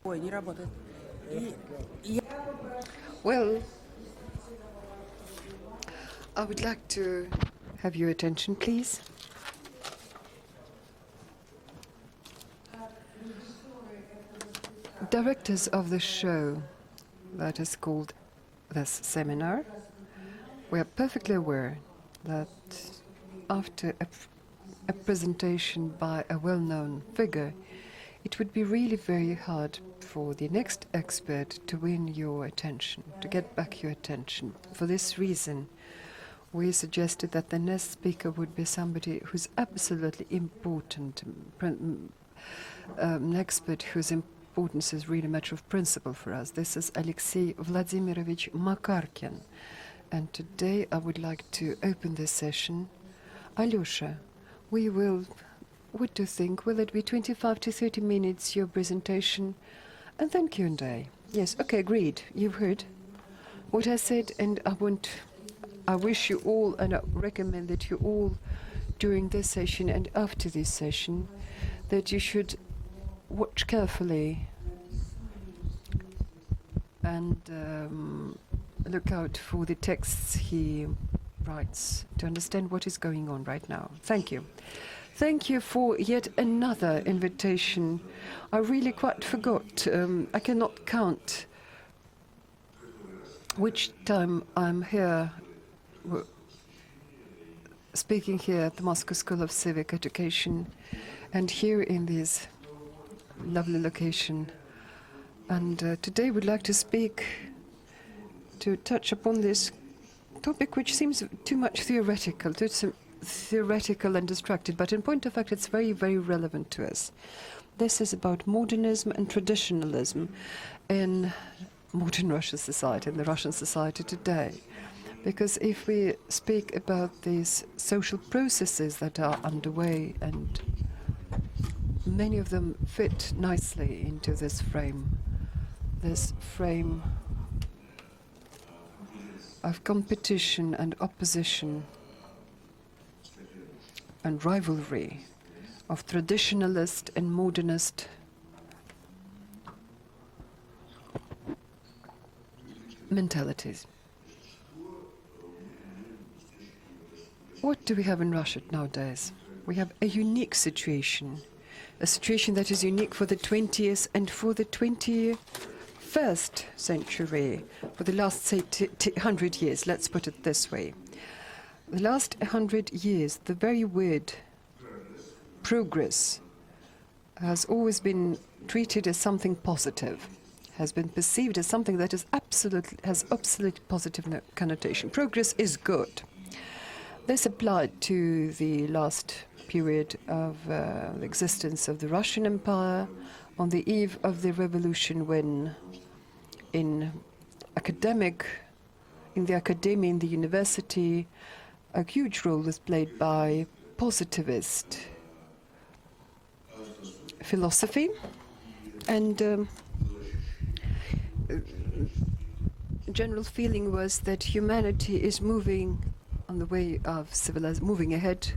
Ой, не работает. Well, I would like to have your attention, please. Directors of the show that is called this seminar, we are perfectly aware that after a presentation by a well-known figure, it would be really very hard for the next expert to win your attention, to get back your attention. For this reason, we suggested that the next speaker would be somebody who's absolutely important, an expert whose importance is really a matter of principle for us. This is Alexey Vladimirovich Makarkin. And today I would like to open this session. Alyosha, what do you think? Will it be 25 to 30 minutes, your presentation, and then Q&A? Yes, okay, agreed. You've heard what I said, and I wish you all, and I recommend that you all, during this session and after this session, that you should watch carefully and look out for the texts he writes to understand what is going on right now. Thank you. Thank you for yet another invitation. I really quite forgot. I cannot count which time I'm here, speaking here at the Moscow School of Civic Education, and here in this lovely location. And today we'd like to touch upon this topic, which seems too much theoretical, theoretical and distracted, but in point of fact it's very, very relevant to us. This is about modernism and traditionalism in modern Russian society, in the Russian society today. Because if we speak about these social processes that are underway, and many of them fit nicely into this frame of competition and opposition and rivalry, of traditionalist and modernist mentalities. What do we have in Russia nowadays? We have a unique situation, a situation that is unique for the 20th and for the 21st century, for the last, say, 100 years, let's put it this way. The last 100 years, the very word progress has always been treated as something positive, has been perceived as something that has absolutely positive connotation. Progress is good. This applied to the last period of the existence of the Russian Empire, on the eve of the revolution, when in the academia, in the university, a huge role was played by positivist philosophy, and general feeling was that humanity is moving on the way of moving ahead,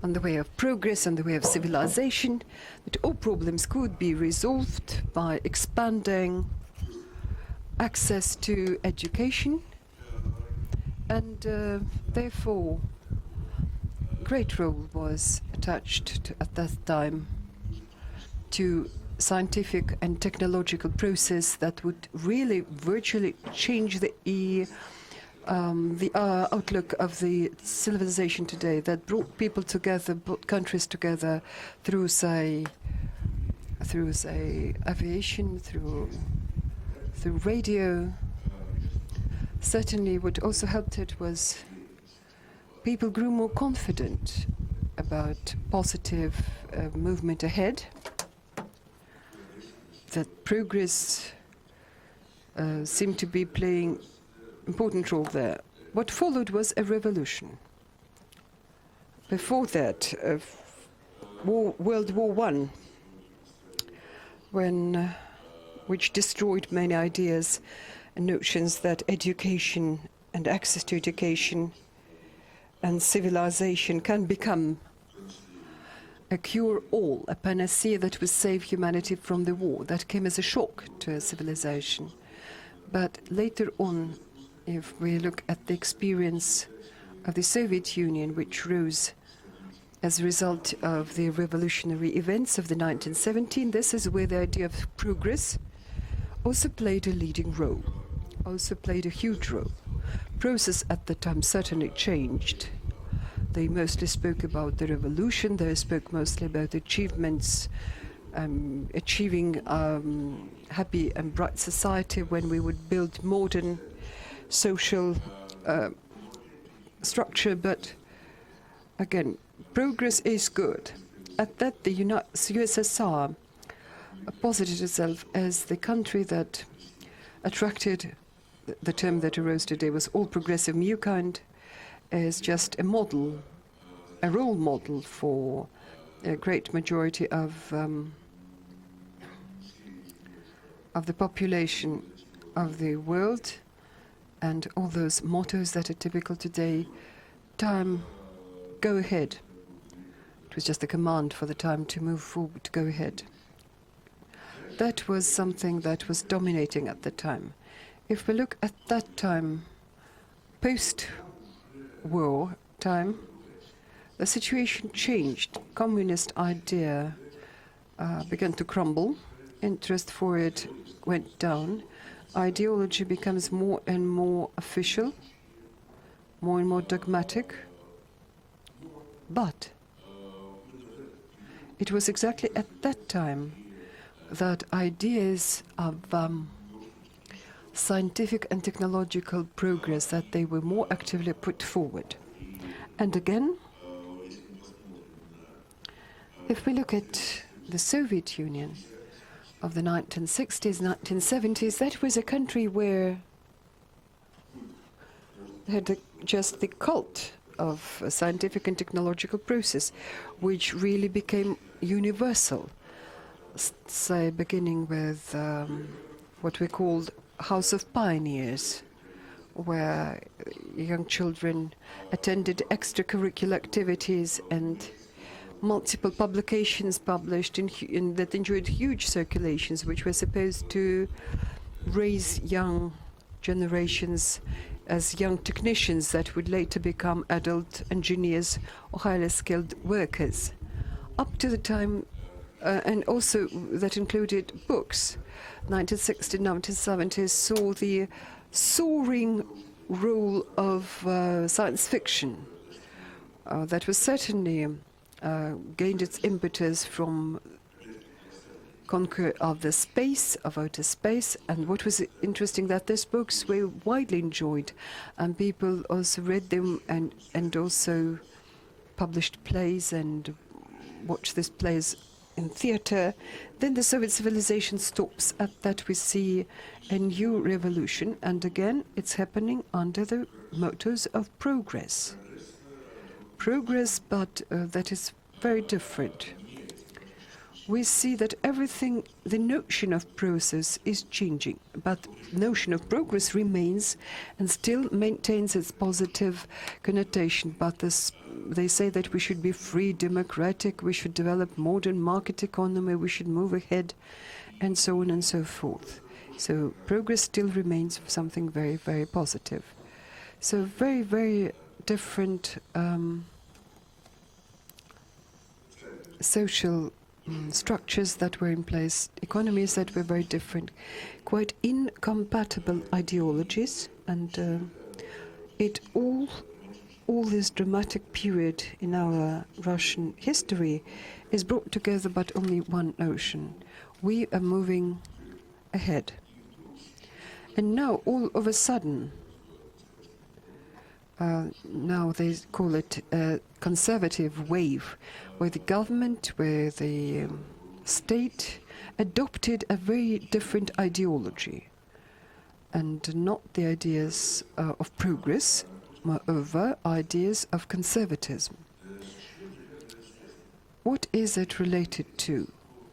on the way of progress, on the way of civilization, that all problems could be resolved by expanding access to education, and therefore great role was attached at that time to scientific and technological process that would really virtually change the outlook of the civilization today, that brought people together, brought countries together through, say, aviation, through radio. Certainly what also helped it was people grew more confident about positive movement ahead, that progress seemed to be playing important role there. What followed was a revolution. Before that, World War I, which destroyed many ideas and notions that education and access to education and civilization can become a cure-all, a panacea that would save humanity from the war. That came as a shock to a civilization. But later on, if we look at the experience of the Soviet Union, which rose as a result of the revolutionary events of the 1917, this is where the idea of progress also played a leading role, also played a huge role. Process at the time certainly changed. They mostly spoke about the revolution, they spoke mostly about achievements, achieving happy and bright society when we would build modern social structure, but again, progress is good. At that, the USSR posited itself as the country that attracted, the term that arose today was all progressive new kind, as just a model, a role model for a great majority of the population of the world, and all those mottos that are typical today. Time, go ahead. It was just a command for the time to move forward, to go ahead. That was something that was dominating at the time. If we look at that time, post-war time, the situation changed. Communist idea began to crumble. Interest for it went down. Ideology becomes more and more official, more and more dogmatic. But it was exactly at that time that ideas of scientific and technological progress, that they were more actively put forward. And again, if we look at the Soviet Union of the 1960s, 1970s, that was a country where had just the cult of a scientific and technological process, which really became universal. Say, beginning with what we called House of Pioneers, where young children attended extracurricular activities and multiple publications published that enjoyed huge circulations, which were supposed to raise young generations as young technicians that would later become adult engineers or highly skilled workers. Up to the time, and also that included books. 1960s, 1970s saw the soaring role of science fiction. That was certainly gained its impetus from conquer of the space, of outer space. And what was interesting, that these books were widely enjoyed, and people also read them and also published plays and watched these plays in theater. Then the Soviet civilization stops. At that we see a new revolution, and again it's happening under the mottos of progress. Progress, but that is very different. We see that everything, the notion of process is changing, but notion of progress remains and still maintains its positive connotation. But they say that we should be free, democratic, we should develop modern market economy, we should move ahead, and so on and so forth. So progress still remains something very, very positive. So very, very different social structures that were in place, economies that were very different, quite incompatible ideologies, and all this dramatic period in our Russian history is brought together but only one notion. We are moving ahead. And now, all of a sudden, now they call it a conservative wave, where the government, where the state adopted a very different ideology, and not the ideas of progress, moreover, ideas of conservatism. What is it related to?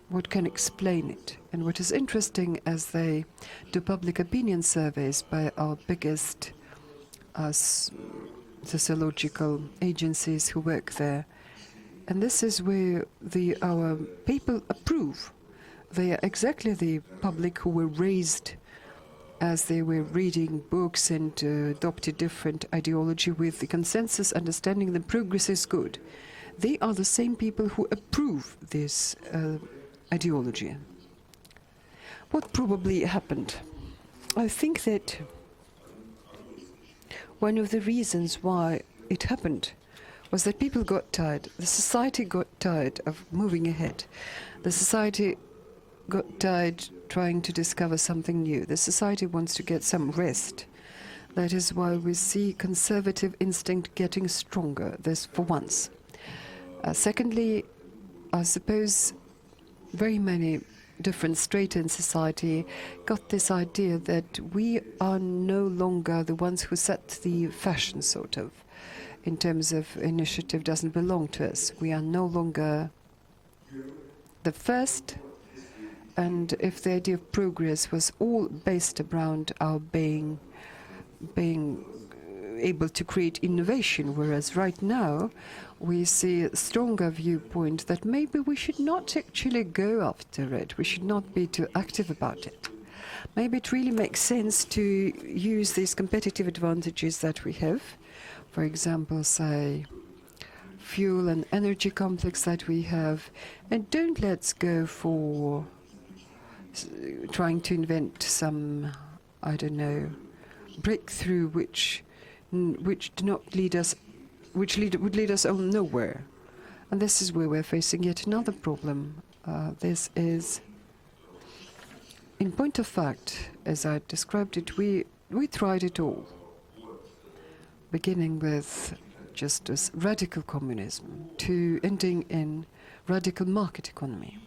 What can explain it? And what is interesting, as they do public opinion surveys by our biggest sociological agencies who work there, And this is where our people approve. They are exactly the public who were raised as they were reading books and adopted different ideology with the consensus understanding that progress is good. They are the same people who approve this ideology. What probably happened? I think that one of the reasons why it happened was that people got tired. The society got tired of moving ahead. The society got tired trying to discover something new. The society wants to get some rest. That is why we see conservative instinct getting stronger, this for once. Secondly, I suppose very many different strata in society got this idea that we are no longer the ones who set the fashion, sort of, in terms of initiative doesn't belong to us. We are no longer the first, and if the idea of progress was all based around our being able to create innovation, whereas right now we see a stronger viewpoint that maybe we should not actually go after it. We should not be too active about it. Maybe it really makes sense to use these competitive advantages that we have. For example, say, fuel and energy complex that we have, and don't let's go for trying to invent some, I don't know, breakthrough which do not lead us, would lead us on nowhere. And this is where we're facing yet another problem. This is, in point of fact, as I described it, we tried it all, beginning with just as radical communism to ending in radical market economy.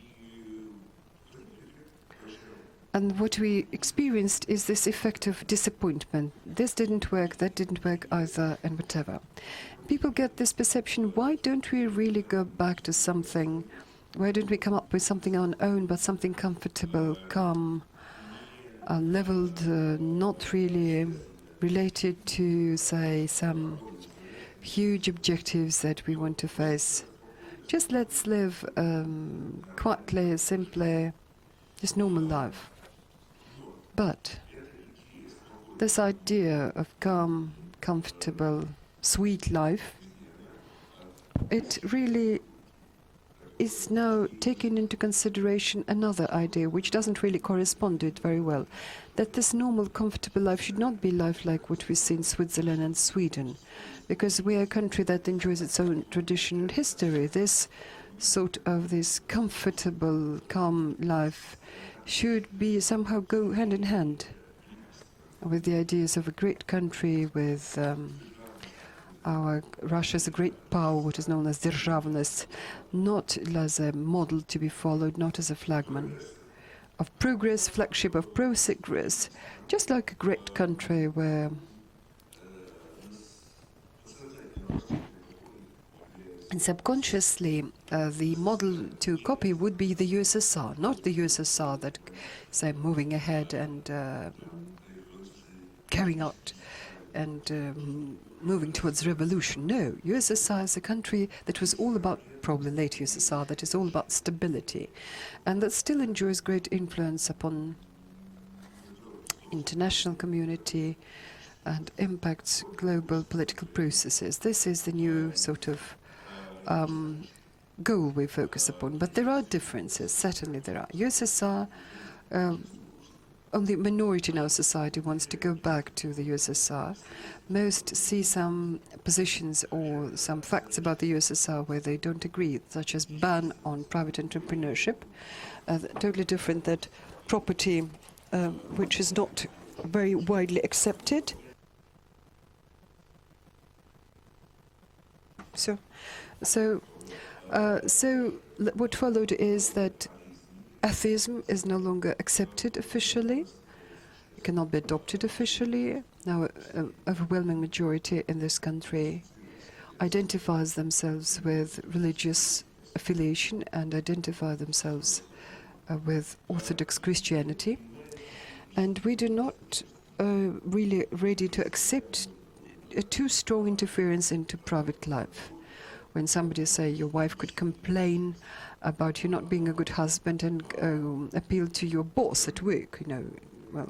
And what we experienced is this effect of disappointment. This didn't work, that didn't work either, and whatever. People get this perception, why don't we really go back to something? Why don't we come up with something on our own, but something comfortable, calm, leveled, not really related to, say, some huge objectives that we want to face. Just let's live quietly, simply, just normal life. But this idea of calm, comfortable, sweet life, it really is now taking into consideration another idea which doesn't really correspond to it very well, that this normal, comfortable life should not be life like what we see in Switzerland and Sweden, because we are a country that enjoys its own tradition and history. This sort of this comfortable, calm life should be somehow go hand in hand with the ideas of a great country, with our Russia as a great power, what is known as державность, not as a model to be followed, not as a flagman of progress, flagship of progress, just like a great country where and subconsciously the model to copy would be the USSR, not the USSR that, say, moving ahead and carrying out and moving towards revolution. No, USSR is a country that was all about, probably late USSR, that is all about stability, and that still enjoys great influence upon international community and impacts global political processes. This is the new sort of goal we focus upon. But there are differences, certainly there are. USSR, only a minority in our society wants to go back to the USSR. Most see some positions or some facts about the USSR where they don't agree, such as ban on private entrepreneurship, totally different that property, which is not very widely accepted. So what followed is that atheism is no longer accepted officially. It cannot be adopted officially. Now, an overwhelming majority in this country identifies themselves with religious affiliation and identify themselves with Orthodox Christianity. And we do not really ready to accept a too strong interference into private life. when somebody say your wife could complain about you not being a good husband and appeal to your boss at work, well,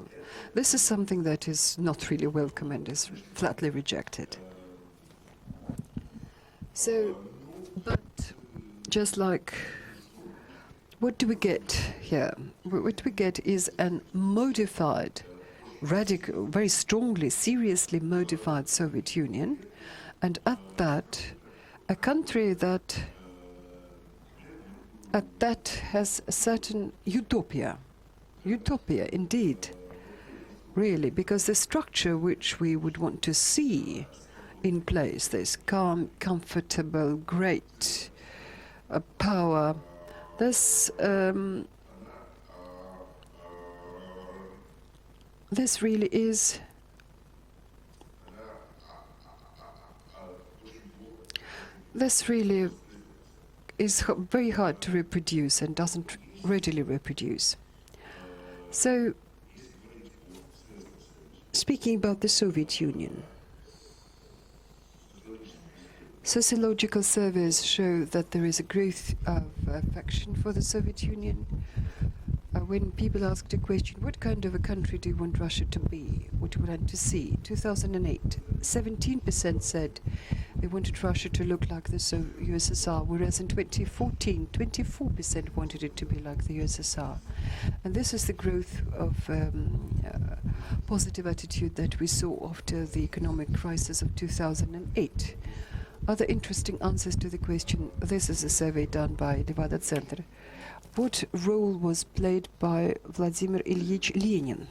this is something that is not really welcome and is flatly rejected. So, but just like, what do we get here? What we get is a modified, radical, very strongly, seriously modified Soviet Union, and at that, a country that has a certain utopia indeed, really, because the structure which we would want to see in place, this calm, comfortable, great power, this really is very hard to reproduce and doesn't readily reproduce. So, speaking about the Soviet Union, sociological surveys show that there is a growth of affection for the Soviet Union. When people asked a question, what kind of a country do you want Russia to be? What do you want to see? 2008, 17% said they wanted Russia to look like the USSR, whereas in 2014, 24% wanted it to be like the USSR. And this is the growth of positive attitude that we saw after the economic crisis of 2008. Other interesting answers to the question, this is a survey done by Levada Center. What role was played by Vladimir Ilyich Lenin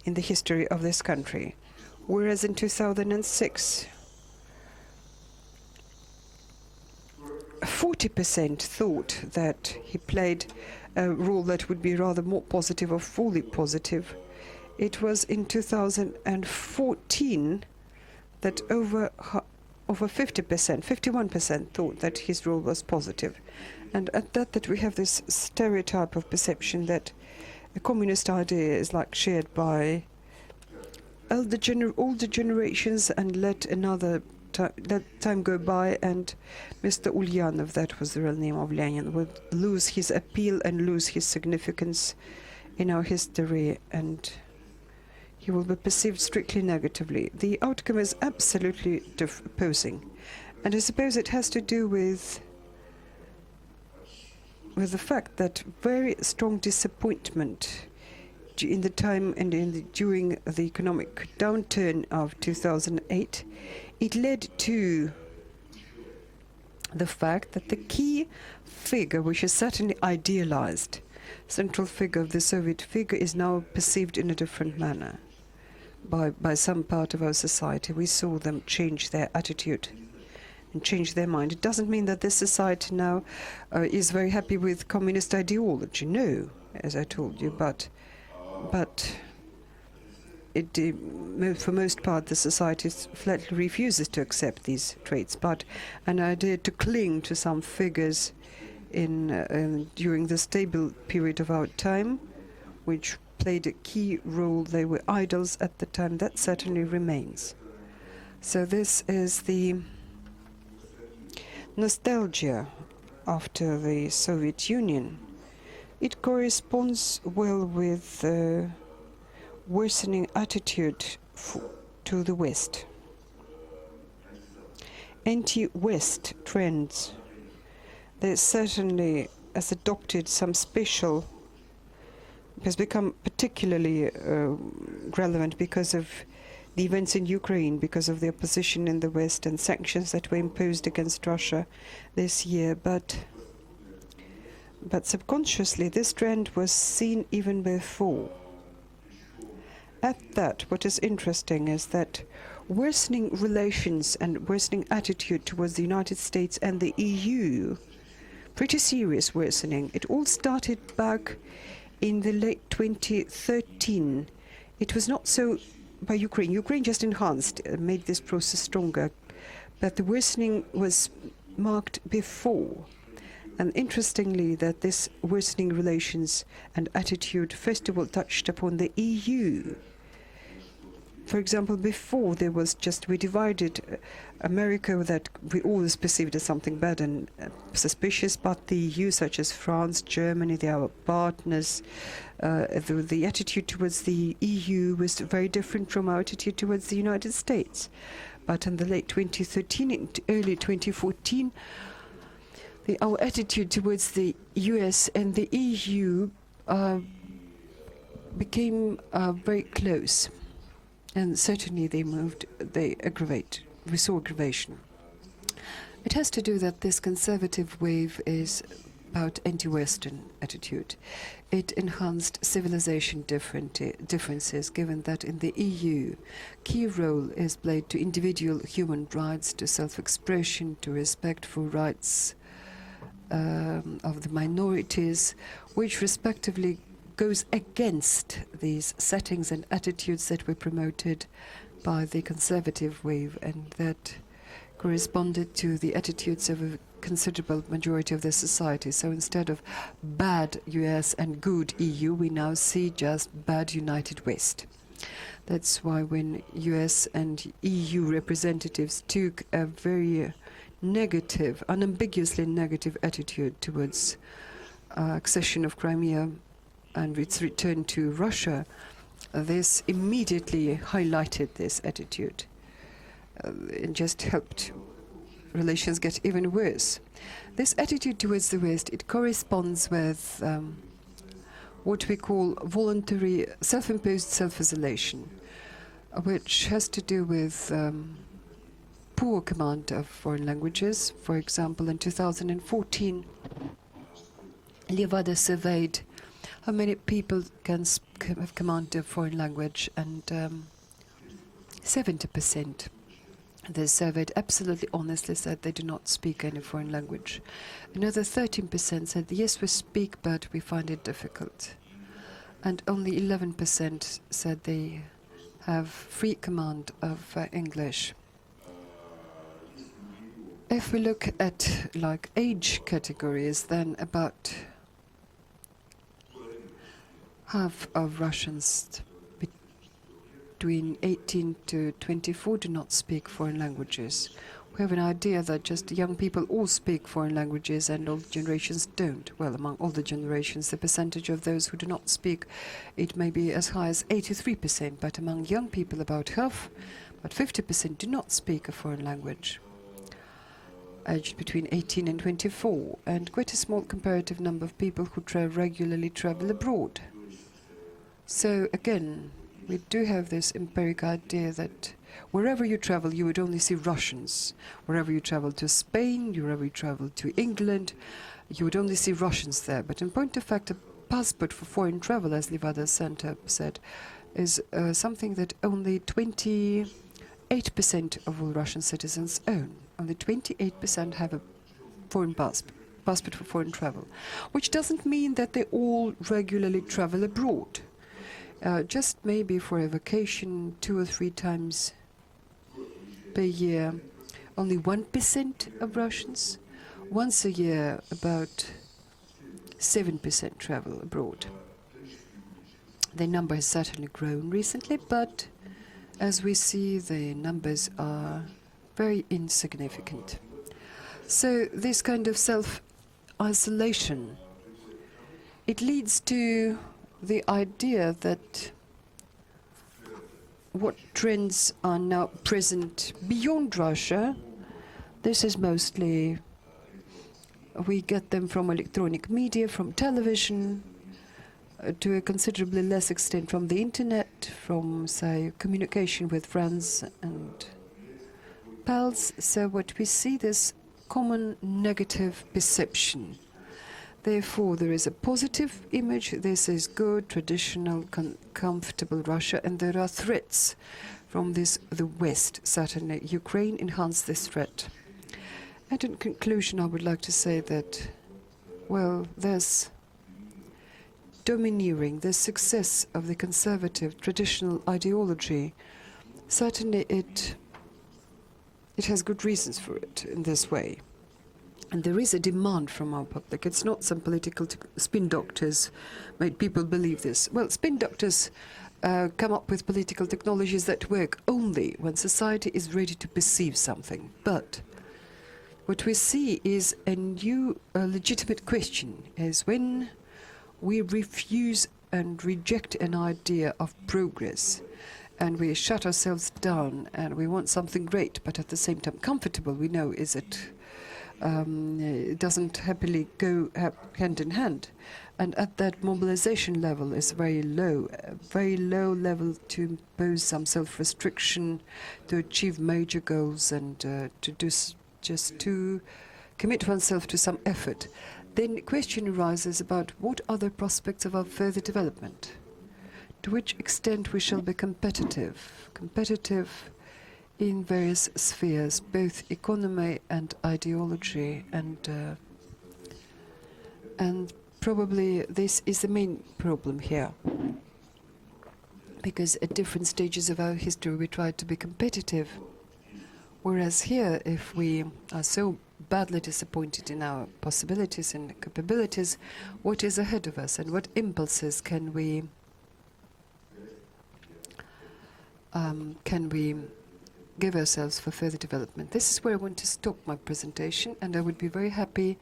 in the history of this country? Whereas in 2006, 40% thought that he played a role that would be rather more positive or fully positive. It was in 2014 that over 50%, 51% thought that his role was positive. And at that we have this stereotype of perception that the communist idea is like shared by older generations, and let time go by, and Mr. Ulyanov, that was the real name of Lenin, would lose his appeal and lose his significance in our history, and he will be perceived strictly negatively. The outcome is absolutely opposing, and I suppose it has to do with the fact that very strong disappointment in the time and during the economic downturn of 2008, it led to the fact that the key figure, which is certainly idealized, central figure of the Soviet figure, is now perceived in a different manner by some part of our society. We saw them change their attitude and change their mind. It doesn't mean that this society now is very happy with communist ideology. No, as I told you, but for most part, the society flatly refuses to accept these traits. But an idea to cling to some figures during the stable period of our time, which played a key role, they were idols at the time, that certainly remains. So this is the nostalgia after the Soviet Union. It corresponds well with the worsening attitude to the West. Anti-West trends, they certainly has adopted some special, has become particularly relevant because of the events in Ukraine, because of the opposition in the West and sanctions that were imposed against Russia this year. But subconsciously, this trend was seen even before. At that, what is interesting is that worsening relations and worsening attitude towards the United States and the EU, pretty serious worsening, it all started back in the late 2013. It was not so by Ukraine. Ukraine just enhanced, made this process stronger, but the worsening was marked before. And interestingly, that this worsening relations and attitude first of all touched upon the EU. For example, before there was just, we divided America that we always perceived as something bad and suspicious, but the EU, such as France, Germany, they are our partners. The attitude towards the EU was very different from our attitude towards the United States. But in the late 2013 and early 2014, our attitude towards the US and the EU became very close. And certainly they aggravate. We saw aggravation. It has to do that this conservative wave is about anti-Western attitude. It enhanced civilization differences, given that in the EU, key role is played to individual human rights, to self-expression, to respect for rights of the minorities, which respectively goes against these settings and attitudes that were promoted by the conservative wave, and that corresponded to the attitudes of a considerable majority of the society. So instead of bad US and good EU, we now see just bad United West. That's why when US and EU representatives took a very negative, unambiguously negative attitude towards accession of Crimea and its return to Russia, this immediately highlighted this attitude. It just helped relations get even worse. This attitude towards the West, it corresponds with what we call voluntary self-imposed self-isolation, which has to do with poor command of foreign languages. For example, in 2014, Levada surveyed how many people can have command of foreign language, and 70%. They surveyed absolutely honestly said they do not speak any foreign language. Another 13% said, yes, we speak, but we find it difficult. And only 11% said they have free command of English. If we look at like age categories, then about half of Russians between 18 to 24 do not speak foreign languages. We have an idea that just young people all speak foreign languages and old generations don't. Well, among all the generations, the percentage of those who do not speak, it may be as high as 83%, but among young people, about half, about 50% do not speak a foreign language, aged between 18 and 24, and quite a small comparative number of people who regularly travel abroad. So again, we do have this empiric idea that wherever you travel, you would only see Russians. Wherever you travel to Spain, wherever you travel to England, you would only see Russians there. But in point of fact, a passport for foreign travel, as Levada Center said, is something that only 28% of all Russian citizens own. Only 28% have a foreign passport for foreign travel, which doesn't mean that they all regularly travel abroad. Just maybe for a vacation 2 or 3 times per year. Only 1% of Russians. Once a year, about 7% travel abroad. The number has certainly grown recently, but as we see, the numbers are very insignificant. So this kind of self-isolation, it leads to the idea that what trends are now present beyond Russia, this is mostly, we get them from electronic media, from television, to a considerably less extent from the internet, from, say, communication with friends and pals. So what we see, this common negative perception. Therefore, there is a positive image. This is good, traditional, comfortable Russia, and there are threats from the West. Certainly, Ukraine enhanced this threat. And in conclusion, I would like to say that, well, there's domineering, the success of the conservative traditional ideology. Certainly, it has good reasons for it in this way. And there is a demand from our public. It's not some political spin doctors made people believe this. Well, spin doctors come up with political technologies that work only when society is ready to perceive something. But what we see is a new legitimate question, is when we refuse and reject an idea of progress, and we shut ourselves down, and we want something great, but at the same time comfortable, we know is it doesn't happily go hand in hand. And at that mobilization level is very low level to impose some self-restriction, to achieve major goals, and just to commit oneself to some effort. Then the question arises about what are the prospects of our further development? To which extent we shall be competitive in various spheres, both economy and ideology, and probably this is the main problem here, because at different stages of our history we tried to be competitive, whereas here, if we are so badly disappointed in our possibilities and capabilities, what is ahead of us and what impulses can we give ourselves for further development? This is where I want to stop my presentation, and I would be very happy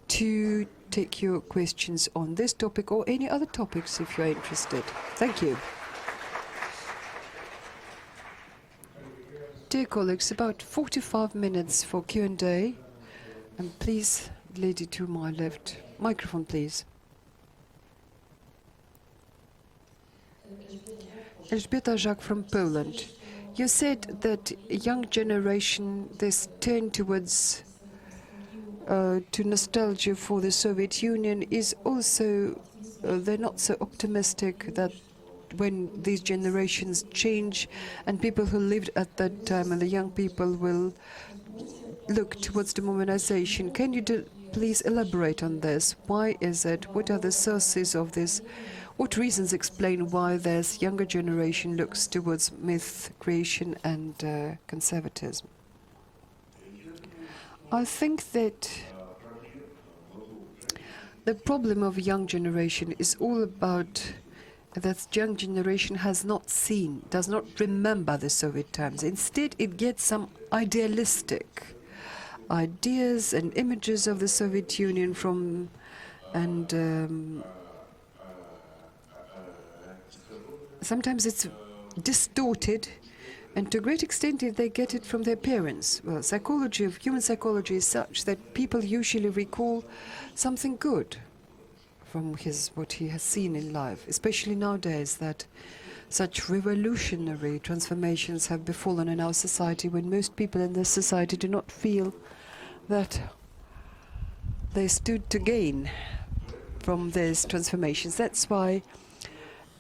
to take your questions on this topic or any other topics if you're interested. Thank you. Dear colleagues, about 45 minutes for Q&A. And please, lady to my left, microphone please. Elżbieta Żak from Poland. You said that young generation, this turn towards to nostalgia for the Soviet Union is also, they're not so optimistic that when these generations change and people who lived at that time and the young people will look towards the modernization. Can you please elaborate on this? Why is it? What are the sources of this? What reasons explain why this younger generation looks towards myth creation and conservatism? I think that the problem of young generation is all about that young generation has not seen, does not remember the Soviet times. Instead, it gets some idealistic ideas and images of the Soviet Union from, and sometimes it's distorted, and to a great extent they get it from their parents. Well, human psychology is such that people usually recall something good from what he has seen in life, especially nowadays that such revolutionary transformations have befallen in our society when most people in this society do not feel that they stood to gain from these transformations. That's why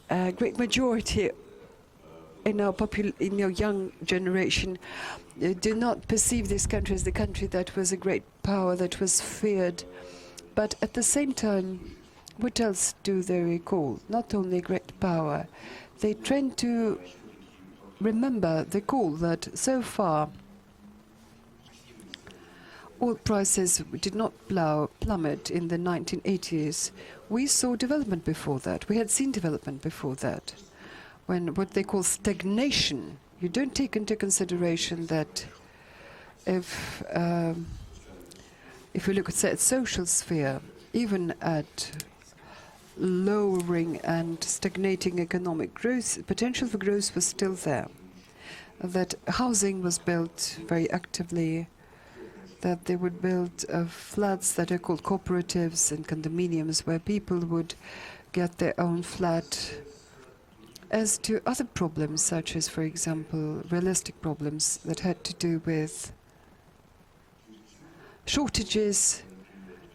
a great majority in our young generation do not perceive this country as the country that was a great power, that was feared. But at the same time, what else do they recall? Not only great power, they tend to recall that so far oil prices did not plummet in the 1980s. We saw development before that. We had seen development before that. When what they call stagnation, you don't take into consideration that if we look at, say, at social sphere, even at lowering and stagnating economic growth, potential for growth was still there. That housing was built very actively, that they would build flats that are called cooperatives and condominiums where people would get their own flat. As to other problems, such as, for example, realistic problems that had to do with shortages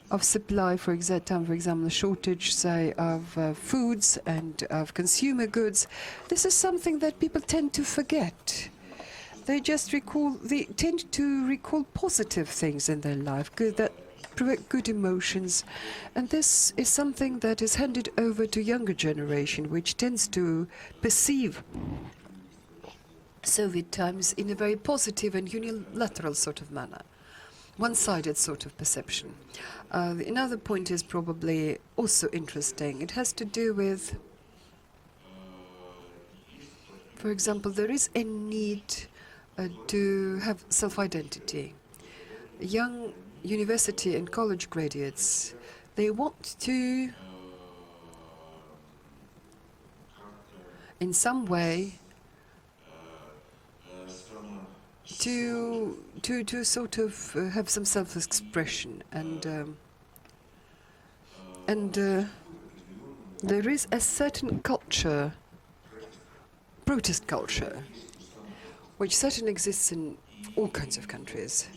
of supply, for example, the shortage, say, of foods and of consumer goods. This is something that people tend to forget. They tend to recall positive things in their life, that provoke good emotions. And this is something that is handed over to younger generation, which tends to perceive Soviet times in a very positive and unilateral sort of manner, one-sided sort of perception. Another point is probably also interesting. It has to do with For example, there is a need to have self-identity. Young university and college graduates, they want to, in some way, to sort of have some self-expression, and there is a certain culture, protest culture, which certainly exists in all kinds of countries.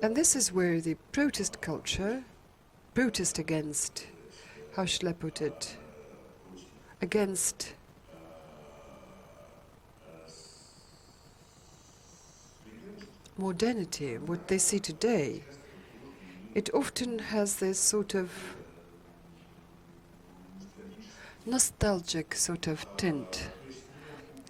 And this is where the protest culture, protest against, how shall I put it, against modernity, what they see today, it often has this sort of nostalgic sort of tint.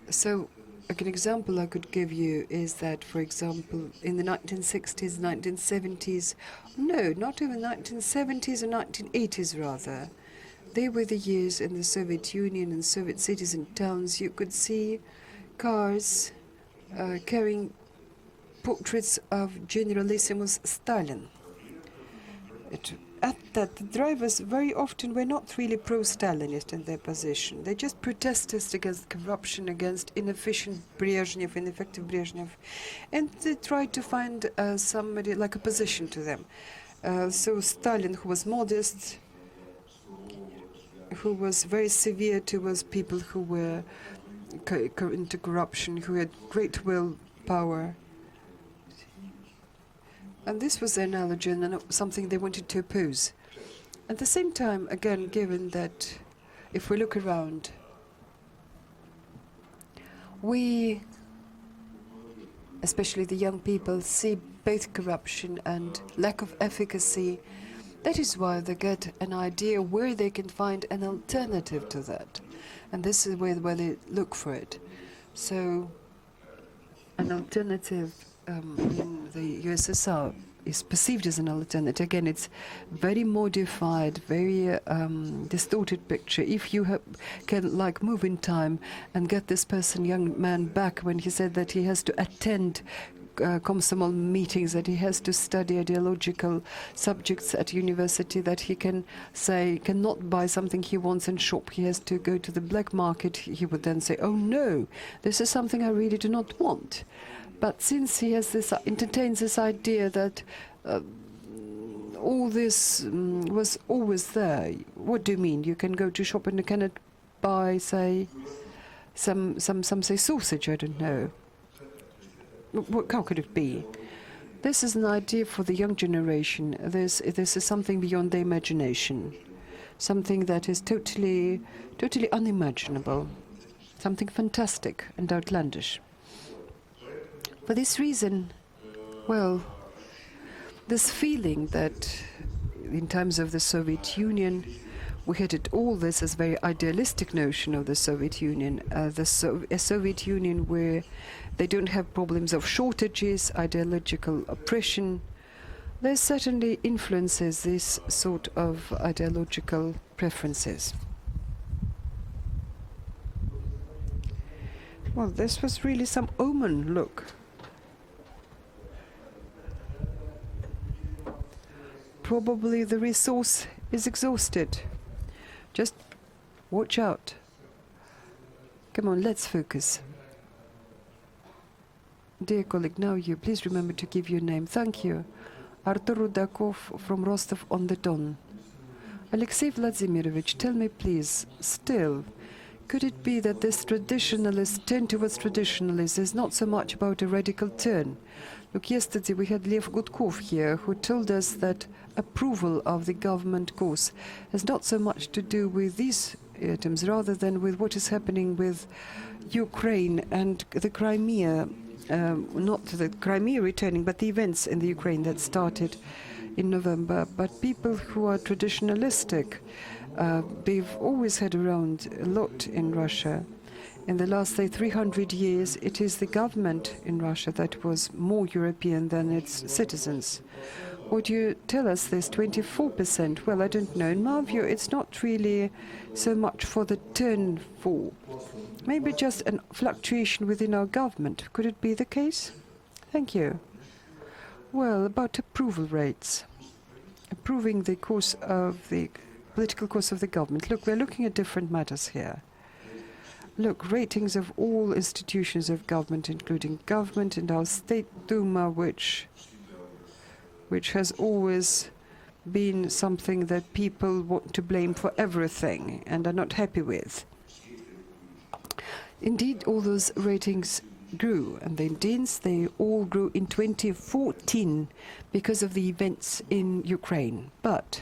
So an example I could give you is that, for example, in the 1960s, 1970s, no, not even 1970s or 1980s rather, they were the years in the Soviet Union and Soviet cities and towns you could see cars carrying portraits of Generalissimus Stalin. At that, the drivers very often were not really pro-Stalinist in their position. They just protested against corruption, against inefficient Brezhnev, ineffective Brezhnev, and they tried to find somebody like opposition to them. So Stalin, who was modest, who was very severe towards people who were into corruption, who had great willpower. And this was their analogy and something they wanted to oppose. At the same time, again, given that if we look around, we, especially the young people, see both corruption and lack of efficacy. That is why they get an idea where they can find an alternative to that. And this is where they look for it. So an alternative in the USSR is perceived as an alternative. Again, it's very modified, very distorted picture. If you can like move in time and get this person, young man, back when he said that he has to attend Komsomol meetings, that he has to study ideological subjects at university, that he can say cannot buy something he wants in shop, he has to go to the black market, he would then say, oh no, this is something I really do not want. But since he has this, entertains this idea that all this was always there. What do you mean? You can go to shop and you cannot buy, say, some say sausage. I don't know. How could it be? This is an idea for the young generation. This is something beyond their imagination, something that is totally unimaginable, something fantastic and outlandish. For this reason, well, this feeling that in times of the Soviet Union, we had it all this as very idealistic notion of the Soviet Union, a Soviet Union where they don't have problems of shortages, ideological oppression. There certainly influences this sort of ideological preferences. Well, this was really some omen, look. Probably the resource is exhausted. Just watch out. Come on, let's focus. Dear colleague, now you, please remember to give your name. Thank you. Artur Rudakov from Rostov-on-the-Don. Alexey Vladimirovich, tell me please, still, could it be that this traditionalist turn towards traditionalism is not so much about a radical turn? Look, yesterday we had Lev Gudkov here, who told us that approval of the government course has not so much to do with these items, rather than with what is happening with Ukraine and the Crimea, not the Crimea returning, but the events in the Ukraine that started in November. But people who are traditionalistic, they've always had around a lot in Russia. In the last, say, 300 years, it is the government in Russia that was more European than its citizens. Would you tell us this 24%? Well, I don't know. In my view, it's not really so much for the turn for. Maybe just a fluctuation within our government. Could it be the case? Thank you. Well, about approval rates. Approving the course of the political course of the government. Look, we're looking at different matters here. Look, ratings of all institutions of government, including government and our State Duma, which has always been something that people want to blame for everything and are not happy with. Indeed, all those ratings grew, and the Indians, they all grew in 2014 because of the events in Ukraine. But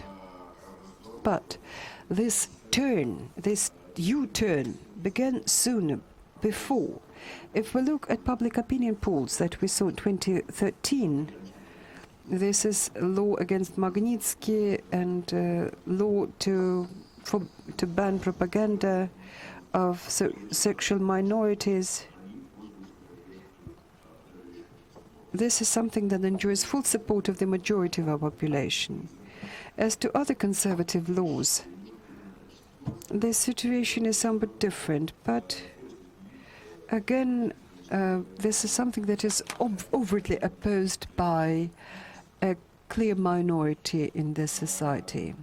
this turn, this U-turn, began sooner, before. If we look at public opinion polls that we saw in 2013, this is a law against Magnitsky and law to ban propaganda of sexual minorities. This is something that enjoys full support of the majority of our population. As to other conservative laws, the situation is somewhat different, but again, this is something that is overtly opposed by a clear minority in this society.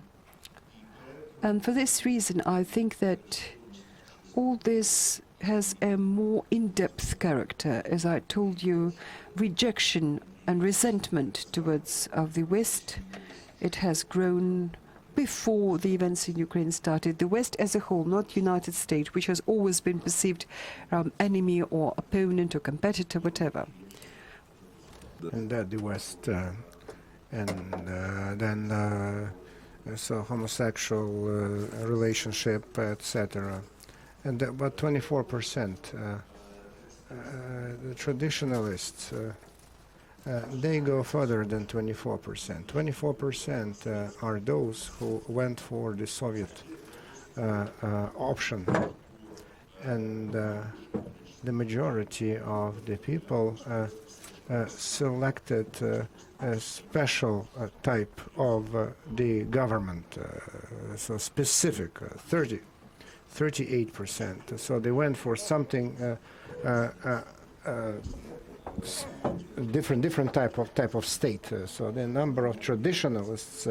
And for this reason, I think that all this has a more in-depth character. As I told you, rejection and resentment towards the West, it has grown before the events in Ukraine started. The West as a whole, not United States, which has always been perceived enemy or opponent or competitor, whatever. And that the West, then so homosexual relationship, etc. And about 24%, the traditionalists, they go further than 24%. 24% are those who went for the Soviet option, and the majority of the people selected a special type of the government, so specific, 38%. So they went for something different type of state. So the number of traditionalists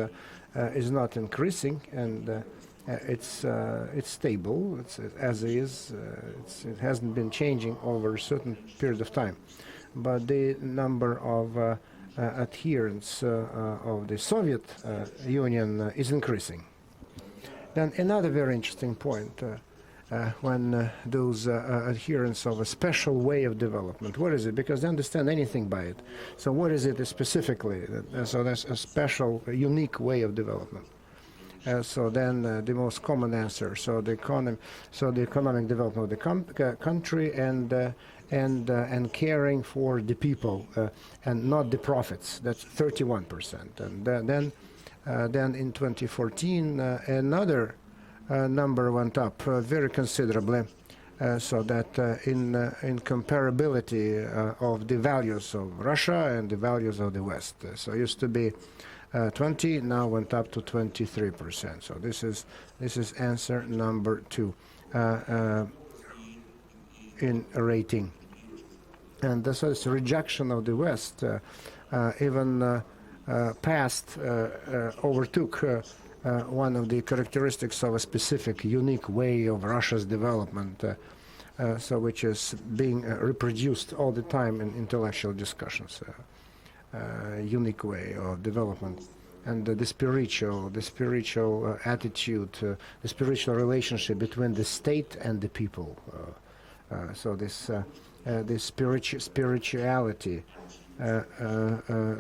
is not increasing, and it's stable. It's as is. It hasn't been changing over a certain period of time. But the number of adherents of the Soviet Union is increasing. Then another very interesting point, when those adherents of a special way of development, what is it? Because they understand anything by it. So what is it specifically? So that's a special, unique way of development. So then the most common answer, so the economic development of the country and caring for the people and not the profits. That's 31%. And then in 2014, another number went up very considerably, so that in comparability of the values of Russia and the values of the West. So it used to be 20, now went up to 23%. So this is answer number 2 in rating. And so this rejection of the West even overtook one of the characteristics of a specific, unique way of Russia's development, so which is being reproduced all the time in intellectual discussions. Unique way of development, and the spiritual attitude, the spiritual relationship between the state and the people. So this spirituality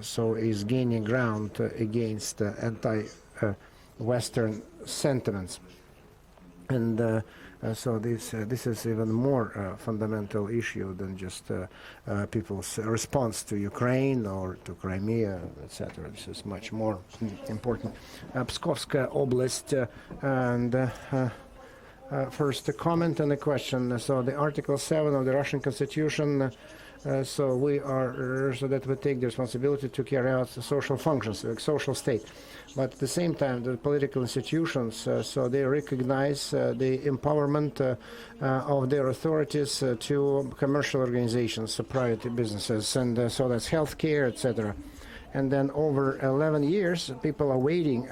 so is gaining ground against anti-Western sentiments, and so this is even more fundamental issue than just people's response to Ukraine or to Crimea, etc. This is much more important. Pskovskaya Oblast, and First, a comment and a question. So the Article 7 of the Russian Constitution, so we are, so that we take the responsibility to carry out the social functions, like social state. But at the same time, the political institutions, so they recognize the empowerment of their authorities to commercial organizations, private businesses, and so that's healthcare, etc. And then over 11 years, people are waiting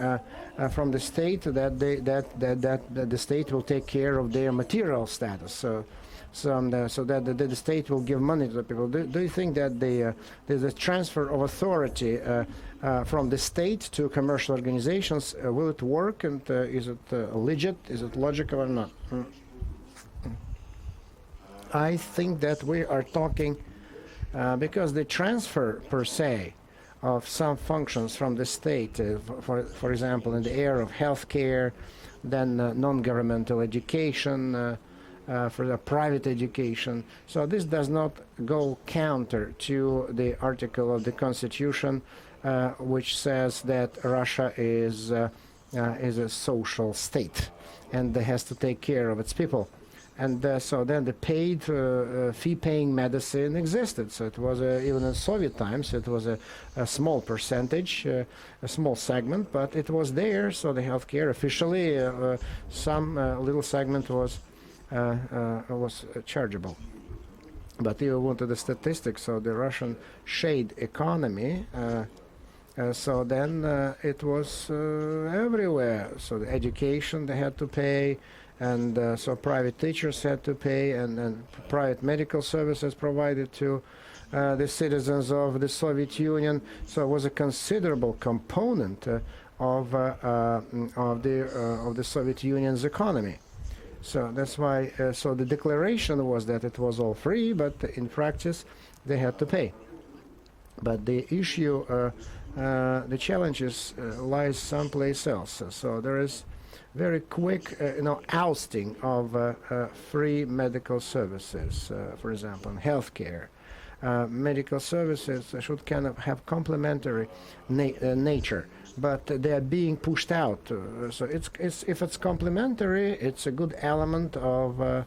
from the state that the state will take care of their material status. So that the state will give money to the people. Do you think that there's a transfer of authority from the state to commercial organizations? Will it work, and is it legit? Is it logical or not? I think that we are talking because the transfer per se of some functions from the state, for example, in the area of healthcare, then non-governmental education, for the private education. So this does not go counter to the article of the Constitution, which says that Russia is a social state and has to take care of its people. And so then the paid fee-paying medicine existed. So it was even in Soviet times, it was a small percentage, a small segment, but it was there. So the healthcare officially, some little segment was chargeable. But you wanted the statistics of the Russian shade economy. So then it was everywhere. So the education they had to pay. And so private teachers had to pay, and private medical services provided to the citizens of the Soviet Union. So it was a considerable component of the Soviet Union's economy. So that's why. So the declaration was that it was all free, but in practice they had to pay. But the issue, the challenges lies someplace else. So there is very quick, ousting of free medical services, for example, in healthcare. Medical services should kind of have complementary nature, but they are being pushed out. So if it's complementary, it's a good element of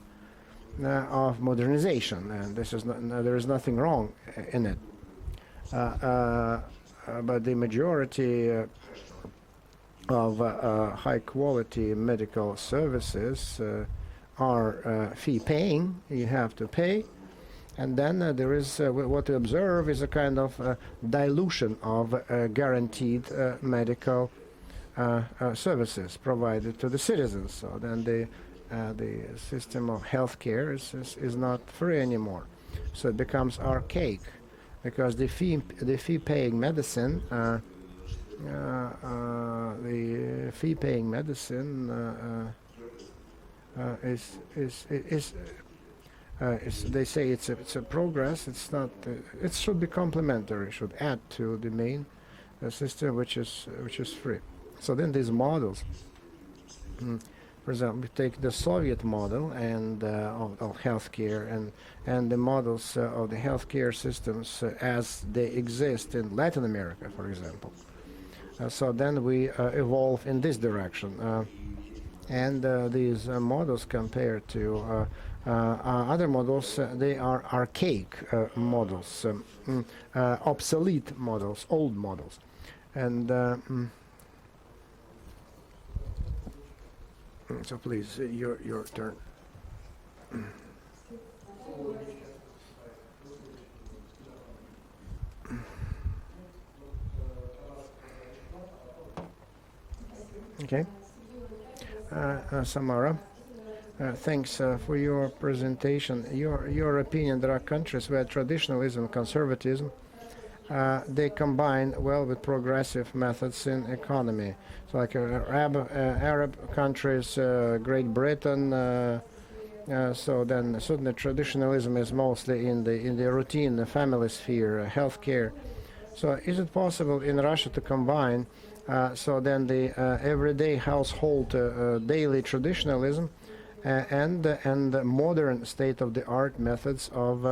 modernization, and this is there is nothing wrong in it. But the majority of high-quality medical services are fee-paying. You have to pay, and then there is what we observe is a kind of dilution of guaranteed medical services provided to the citizens. So then the system of healthcare is not free anymore. So it becomes archaic because the fee-paying medicine. The fee-paying medicine they say it's a progress. It's not. It should be complementary. Should add to the main system, which is free. So then these models. For example, we take the Soviet model and of healthcare and the models of the healthcare systems as they exist in Latin America, for example. So then we evolve in this direction, and these models compared to other models, they are archaic models, obsolete models, old models, and so please, your turn. Okay. Samara, thanks for your presentation. Your opinion, there are countries where traditionalism and conservatism, they combine well with progressive methods in economy. So like Arab countries, Great Britain, so then certainly traditionalism is mostly in the routine, the family sphere, healthcare. So is it possible in Russia to combine so then the everyday household daily traditionalism and modern state-of-the-art methods of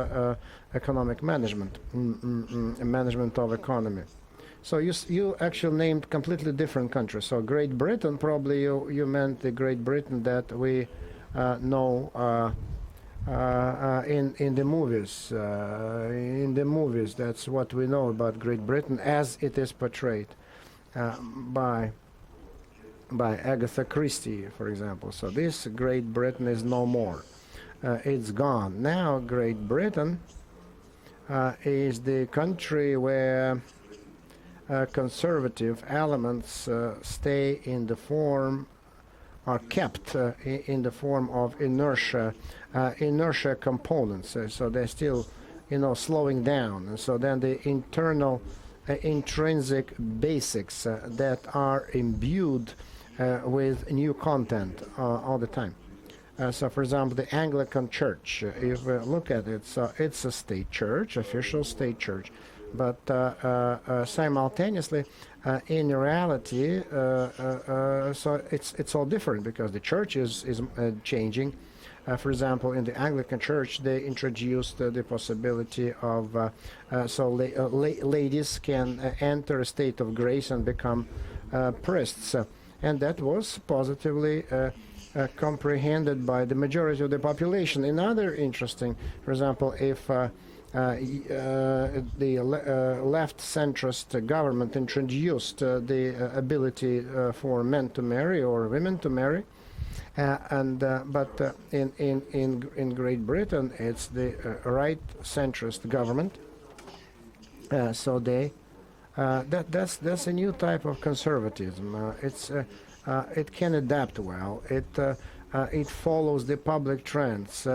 economic management, management of economy? So you actually named completely different countries. So Great Britain, probably you meant the Great Britain that we know in the movies. In the movies, that's what we know about Great Britain as it is portrayed by Agatha Christie, for example. So this Great Britain is no more. It's gone. Now Great Britain is the country where conservative elements stay in the form, are kept in the form of inertia components. So they're still, slowing down. And so then the internal, intrinsic basics that are imbued with new content all the time. So, for example, the Anglican Church, if we look at it, so it's a state church, official state church, but simultaneously, in reality, so it's all different because the church is changing. For example, in the Anglican Church, they introduced the possibility of ladies can enter a state of grace and become priests, and that was positively comprehended by the majority of the population. Another interesting, for example, if the left centrist government introduced the ability for men to marry or women to marry, but in Great Britain it's the right centrist government. So they that's a new type of conservatism. It can adapt well. It follows the public trends,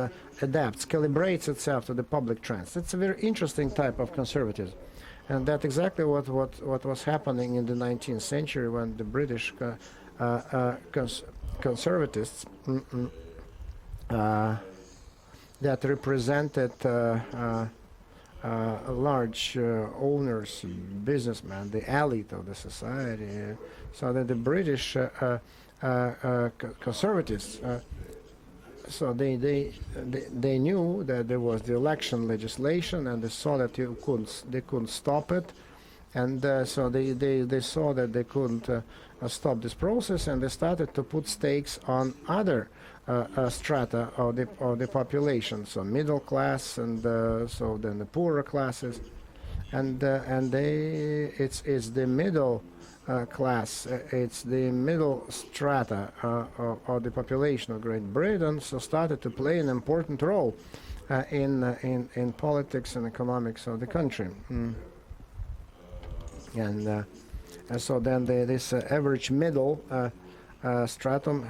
adapts, calibrates itself to the public trends. It's a very interesting type of conservatism, and that's exactly what was happening in the 19th century when the British conservatists that represented large owners, businessmen, the elite of the society, so that the British conservatives, so they knew that there was the election legislation, and they saw that they couldn't stop it, and so they saw that they couldn't stop this process, and they started to put stakes on other strata of the population, so middle class, and so then the poorer classes, and it's the middle class, it's the middle strata of the population of Great Britain, so started to play an important role in politics and economics of the country. And so then this average middle stratum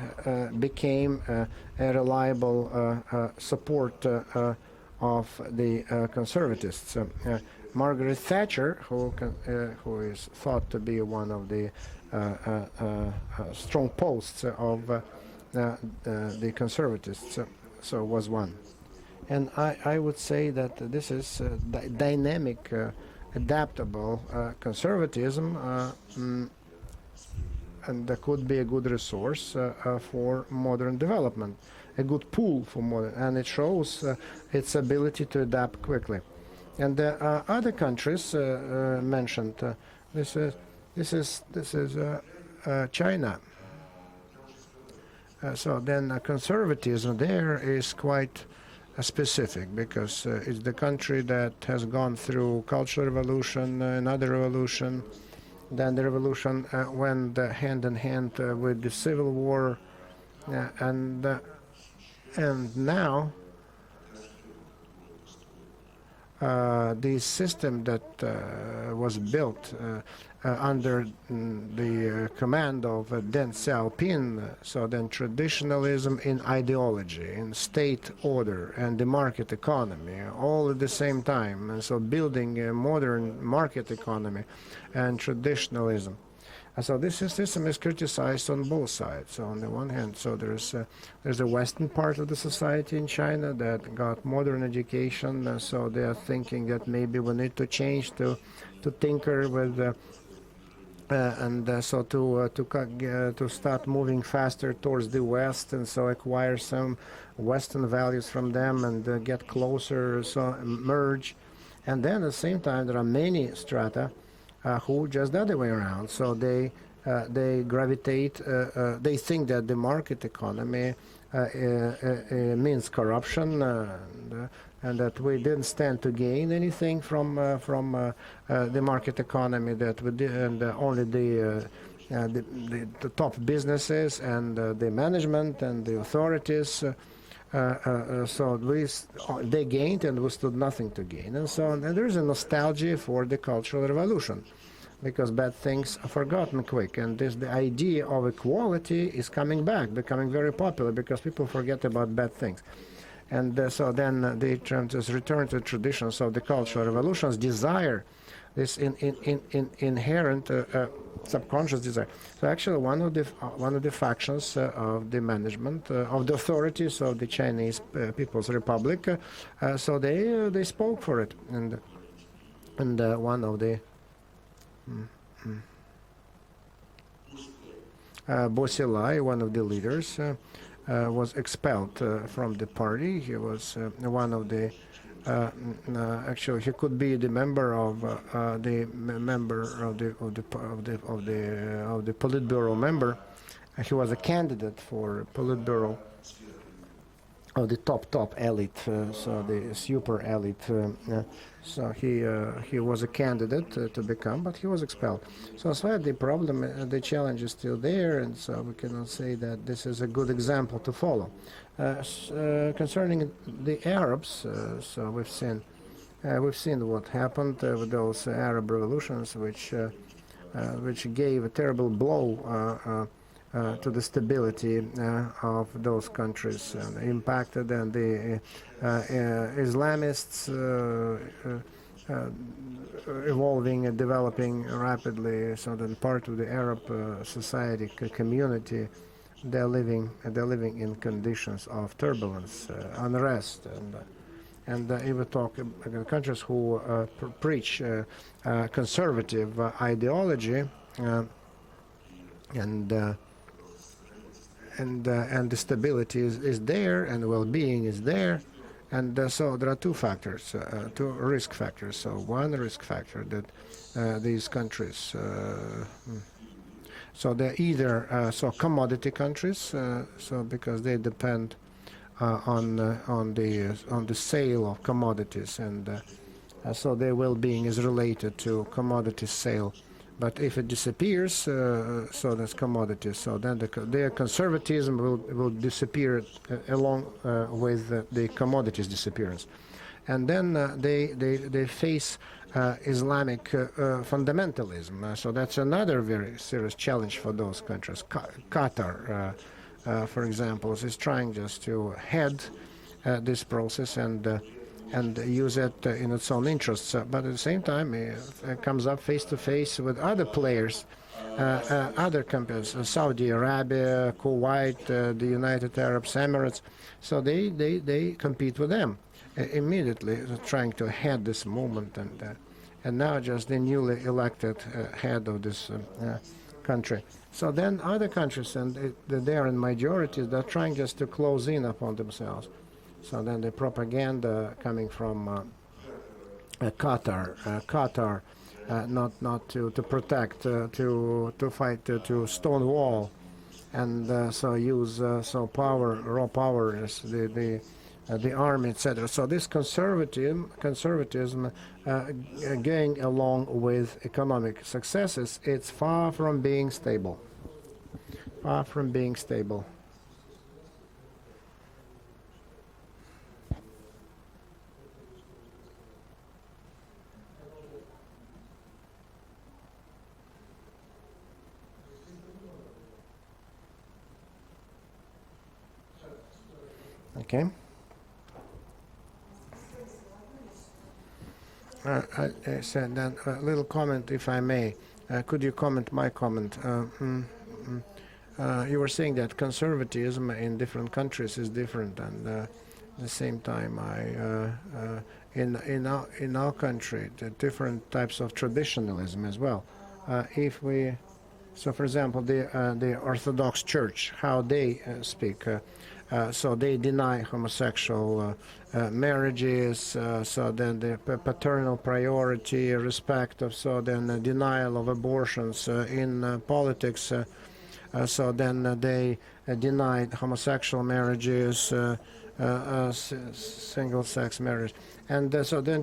became a reliable support of the conservatists. Margaret Thatcher, who is thought to be one of the strong posts of the conservatives, so was one. And I would say that this is dynamic, adaptable conservatism, and that could be a good resource for modern development, a good pool for modern, and it shows its ability to adapt quickly. And other countries mentioned, this is China. So then conservatism there is quite specific, because it's the country that has gone through Cultural Revolution, another revolution. Then the revolution went hand in hand with the Civil War, and now the system that was built under the command of Deng Xiaoping, so then traditionalism in ideology, in state order, and the market economy, all at the same time, and so building a modern market economy and traditionalism. So this system is criticized on both sides. So on the one hand, so there's a Western part of the society in China that got modern education, so they are thinking that maybe we need to change to tinker with so to start moving faster towards the West, and so acquire some Western values from them and get closer, so merge. And then at the same time, there are many strata who just the other way around. So they gravitate. They think that the market economy means corruption, and that we didn't stand to gain anything from the market economy, that we did, and only the top businesses and the management and the authorities. So they gained, and we stood nothing to gain, and so on. And there is a nostalgia for the Cultural Revolution, because bad things are forgotten quick, and the idea of equality is coming back, becoming very popular, because people forget about bad things. And so then they just return to traditions of the Cultural Revolution's desire, this inherent subconscious desire. So actually, one of the factions of the management of the authorities of the Chinese People's Republic, so they spoke for it, and one of the Bosilai, one of the leaders, was expelled from the party. He was one of the actually he could be the member of the Politburo member. He was a candidate for Politburo of the top elite, so the super elite. So he was a candidate to become, but he was expelled. So as far as the problem, the challenge is still there, and so we cannot say that this is a good example to follow. Concerning the Arabs, so we've seen what happened with those Arab revolutions, which gave a terrible blow to the stability of those countries, and impacted, and the Islamists evolving and developing rapidly. So then part of the Arab society community, they're living in conditions of turbulence, unrest, and even talk about countries who preach conservative ideology, and the stability is there, and well-being is there, and so there are two factors, two risk factors. So one risk factor that these countries, so they're either commodity countries, so because they depend on the sale of commodities, and so their well-being is related to commodity sale. But if it disappears, so that's commodities. So then their conservatism will disappear along with the commodities disappearance, and then they face Islamic fundamentalism. So that's another very serious challenge for those countries. Qatar, for example, is trying just to head this process and use it in its own interests, but at the same time it comes up face to face with other players, other countries, Saudi Arabia, Kuwait, the United Arab Emirates. So they compete with them immediately, trying to head this movement, and now just the newly elected head of this country. So then other countries, and they are in majorities, they're trying just to close in upon themselves. So then the propaganda coming from Qatar, not to protect, to fight, to stonewall, and so use power, raw power as the army, etc. So this conservatism going along with economic successes, it's far from being stable. Far from being stable. Okay. I said that a little comment, if I may. Could you comment my comment? You were saying that conservatism in different countries is different, and at the same time, in our country, the different types of traditionalism as well. So for example, the Orthodox Church, how they speak. So they deny homosexual marriages, so then the paternal priority, respect of, so then the denial of abortions in politics. So then they denied homosexual marriages, single-sex marriage. And so then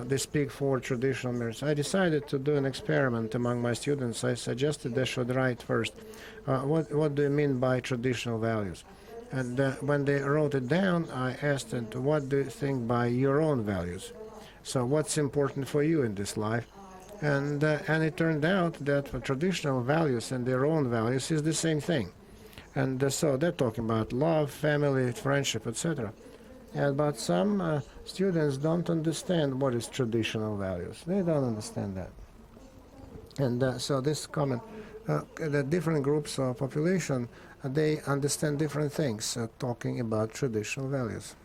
they speak for traditional marriage. I decided to do an experiment among my students. I suggested they should write first, what do you mean by traditional values? And when they wrote it down, I asked them, what do you think by your own values? So what's important for you in this life? And it turned out that for traditional values and their own values is the same thing. And so they're talking about love, family, friendship, etc. But some students don't understand what is traditional values. They don't understand that. And so this comment, the different groups of population, they understand different things talking about traditional values.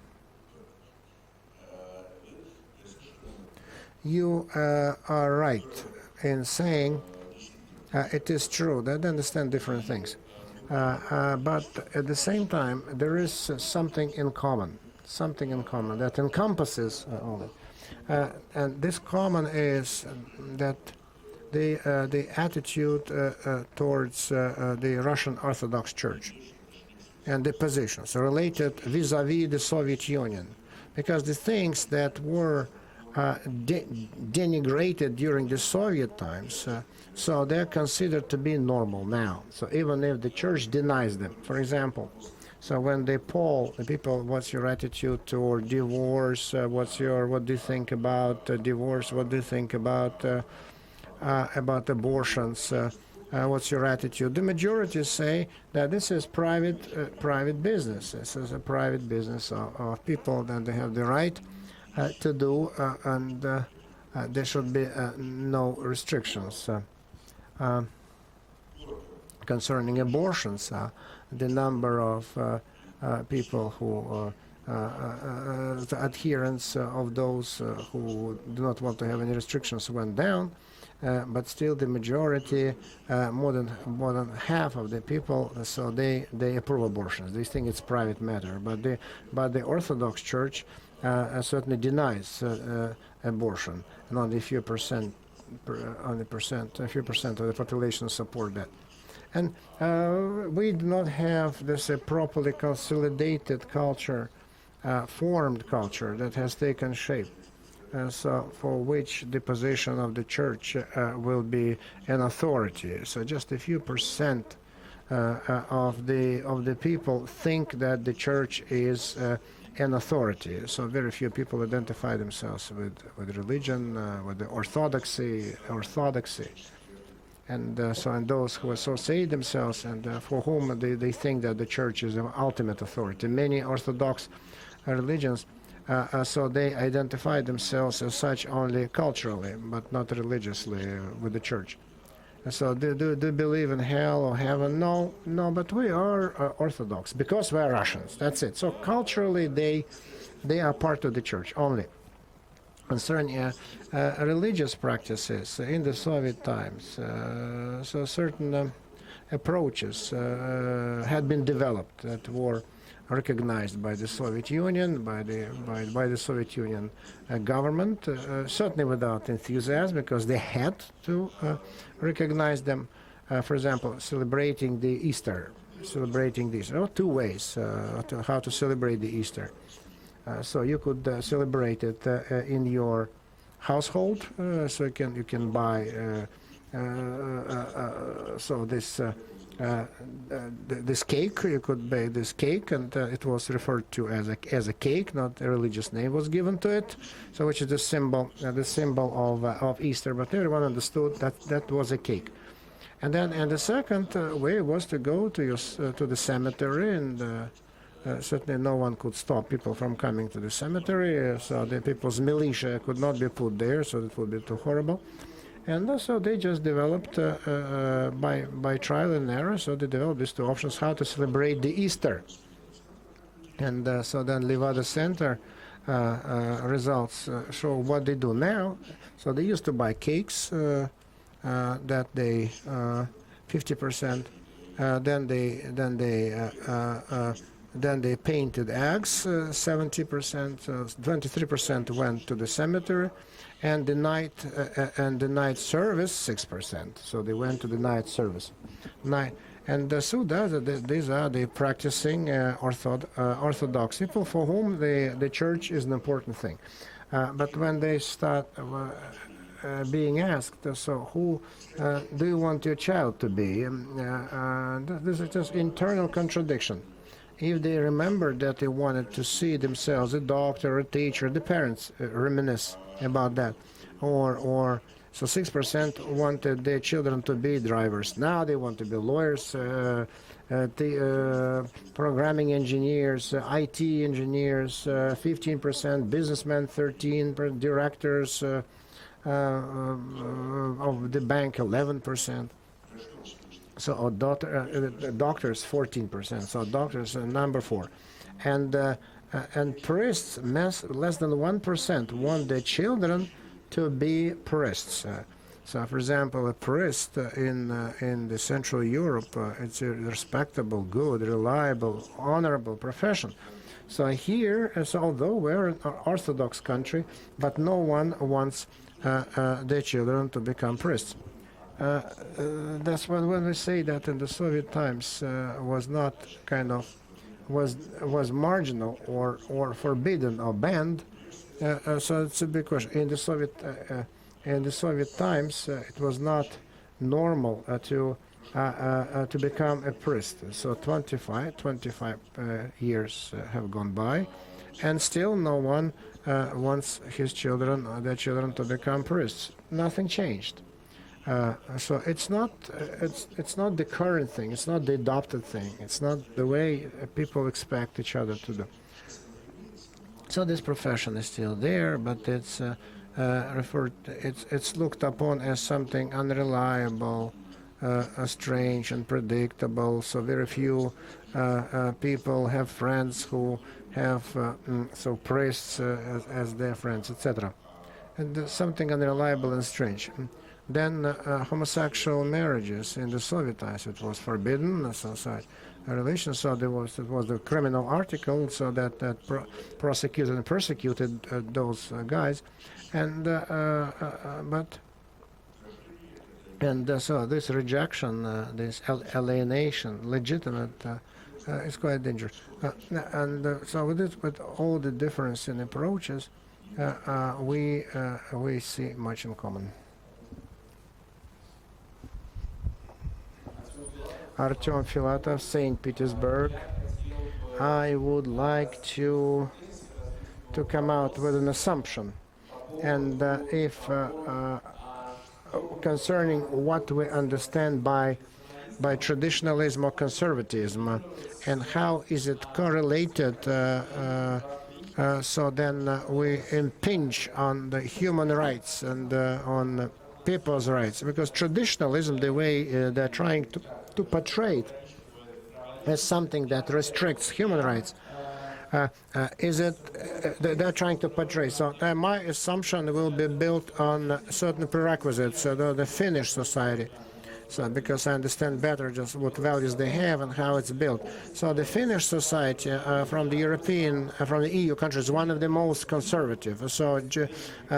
You are right in saying it is true that they understand different things. But at the same time, there is something in common that encompasses all that. And this common is that the attitude towards the Russian Orthodox Church and the positions related vis-a-vis the Soviet Union, because the things that were denigrated during the Soviet times, so they're considered to be normal now. So even if the church denies them, for example, so when they poll the people, what's your attitude toward divorce? What do you think about divorce? What do you think about abortions? What's your attitude? The majority say that this is private business. This is a private business of people, that they have the right to do, and there should be no restrictions. Concerning abortions, the number of people who the adherents of those who do not want to have any restrictions went down, but still the majority, more than half of the people, so they approve abortions. They think it's private matter, but the Orthodox Church certainly denies abortion, and only a few percent of the population support that. And we do not have this properly consolidated culture, formed culture that has taken shape, so for which the position of the church will be an authority. So just a few percent of the people think that the church is an authority. So very few people identify themselves with religion, with the orthodoxy. And those who associate themselves and for whom they think that the church is the ultimate authority. Many Orthodox religions, so they identify themselves as such only culturally, but not religiously with the church. And so do believe in hell or heaven? No, but we are Orthodox because we are Russians. That's it. So culturally they are part of the church only. Concerning religious practices in the Soviet times, so certain approaches had been developed that were recognized by the Soviet Union, by the Soviet Union government, certainly without enthusiasm, because they had to recognize them. For example, celebrating the Easter. There are two ways how to celebrate the Easter. So you could celebrate it in your household. So you can buy this cake. You could bake this cake, and it was referred to as a cake. Not a religious name was given to it. So which is the symbol of Easter. But everyone understood that was a cake. And the second way was to go to the cemetery and. Certainly no one could stop people from coming to the cemetery, so the people's militia could not be put there, so it would be too horrible. And so they just developed, by trial and error, so they developed these two options, how to celebrate the Easter. And so then Levada Center results show what they do now. So they used to buy cakes that they 50%, then they Then they painted eggs, 70%, 23% went to the cemetery, and the night service 6%. So they went to the night service. So these are the practicing Orthodox people for whom the church is an important thing. But when they start being asked, so who do you want your child to be? This is just internal contradiction. If they remember that they wanted to see themselves a doctor, a teacher, the parents reminisce about that. So 6% wanted their children to be drivers. Now they want to be lawyers, programming engineers, IT engineers, 15%, businessmen, 13%, directors of the bank, 11%. So doctors, 14%. So doctors, number 4, and priests, less than 1% want their children to be priests. So, for example, a priest in the Central Europe, it's a respectable, good, reliable, honorable profession. So here, although we're an Orthodox country, but no one wants their children to become priests. That's when we say that in the Soviet times was not was marginal or forbidden or banned. So it's a big question. In the Soviet times, it was not normal to become a priest. So 25 years have gone by, and still no one wants their children to become priests. Nothing changed. So it's not the current thing. It's not the adopted thing. It's not the way people expect each other to do. So this profession is still there, but it's it's looked upon as something unreliable, strange, unpredictable. So very few people have friends who have priests as their friends, etc. And something unreliable and strange. Then homosexual marriages in the Soviet times, it was forbidden. Relations. So it was the criminal article, so that prosecuted and persecuted those guys, so this rejection, this alienation, legitimate, is quite dangerous. So with all the difference in approaches, we see much in common. Artyom Filatov, St. Petersburg. I would like to come out with an assumption, and if concerning what we understand by traditionalism or conservatism, and how is it correlated, so then we impinge on the human rights and on people's rights, because traditionalism, the way they're trying to portray it as something that restricts human rights, they're trying to portray. So my assumption will be built on certain prerequisites, the Finnish society. So because I understand better just what values they have and how it's built. So the Finnish society from the EU countries is one of the most conservative. So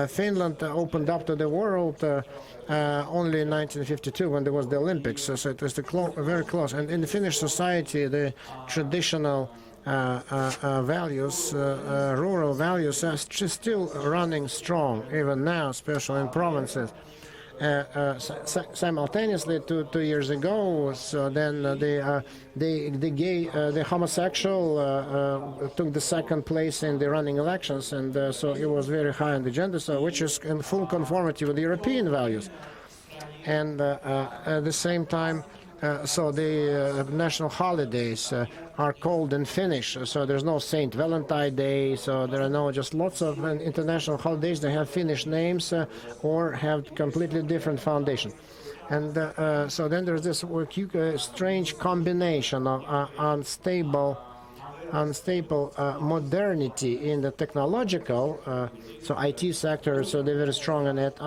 Finland opened up to the world only in 1952 when there was the Olympics. So it was very close. And in the Finnish society, the traditional values, rural values, are still running strong even now, especially in provinces. Simultaneously, 2 years ago, so then the homosexual took the second place in the running elections, and so it was very high on the agenda, so which is in full conformity with European values. And at the same time, so the national holidays are called in Finnish, so there's no Saint Valentine Day, so there are just lots of international holidays that have Finnish names or have completely different foundation. And so then there's this strange combination of unstable modernity in the technological, so IT sector, so they're very strong in it.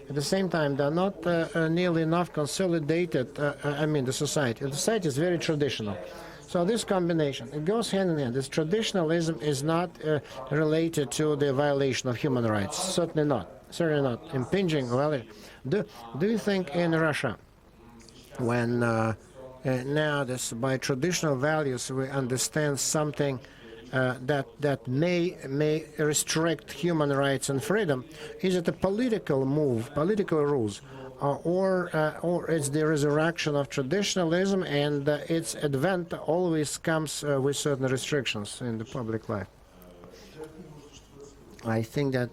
At the same time, they're not nearly enough consolidated, the society. The society is very traditional. So this combination, it goes hand in hand. This traditionalism is not related to the violation of human rights. Certainly not. Certainly not. Impinging violation. Do you think in Russia, when now this by traditional values we understand something that may restrict human rights and freedom, is it a political move, political rules, or it's the resurrection of traditionalism, and its advent always comes with certain restrictions in the public life? I think that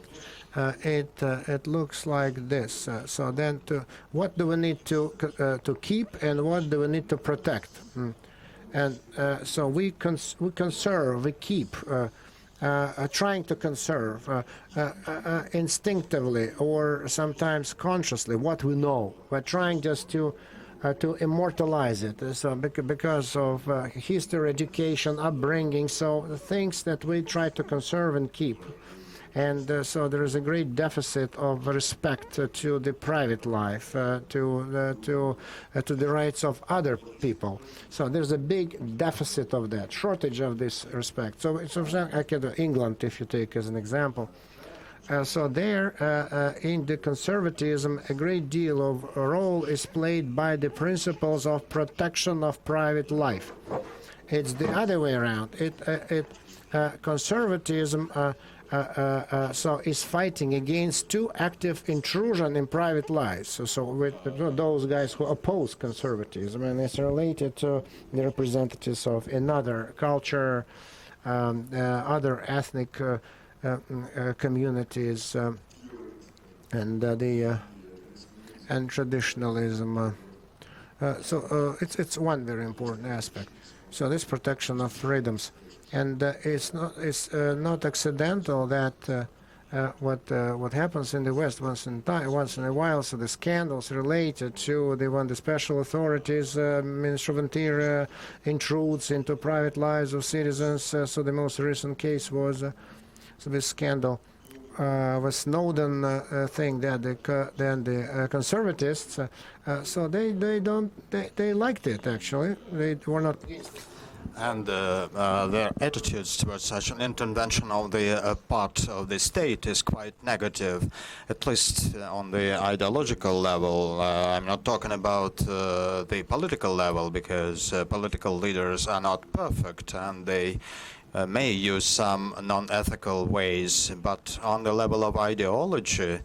it looks like this. So then, what do we need to keep, and what do we need to protect? And so we conserve, we keep, trying to conserve instinctively or sometimes consciously what we know. We're trying just to immortalize it. So because of history, education, upbringing, so the things that we try to conserve and keep. And so there is a great deficit of respect to the private life, to the rights of other people. So there's a big deficit of that, shortage of this respect. So it's England, if you take as an example. So there, in the conservatism, a great deal of role is played by the principles of protection of private life. It's the other way around. Conservatism so is fighting against too active intrusion in private lives. So with those guys who oppose conservatism, and it's related to the representatives of another culture, other ethnic communities, and traditionalism. So it's one very important aspect. So this protection of freedoms. And it's not accidental that what happens in the West once in a while. So the scandals related to when the special authorities, Ministry of Interior, intrudes into private lives of citizens. So the most recent case was this scandal was Snowden thing that the conservatives. So they liked it actually. They were not. And their attitudes towards such an intervention of the part of the state is quite negative, at least on the ideological level. I'm not talking about the political level, because political leaders are not perfect and they may use some non-ethical ways, but on the level of ideology,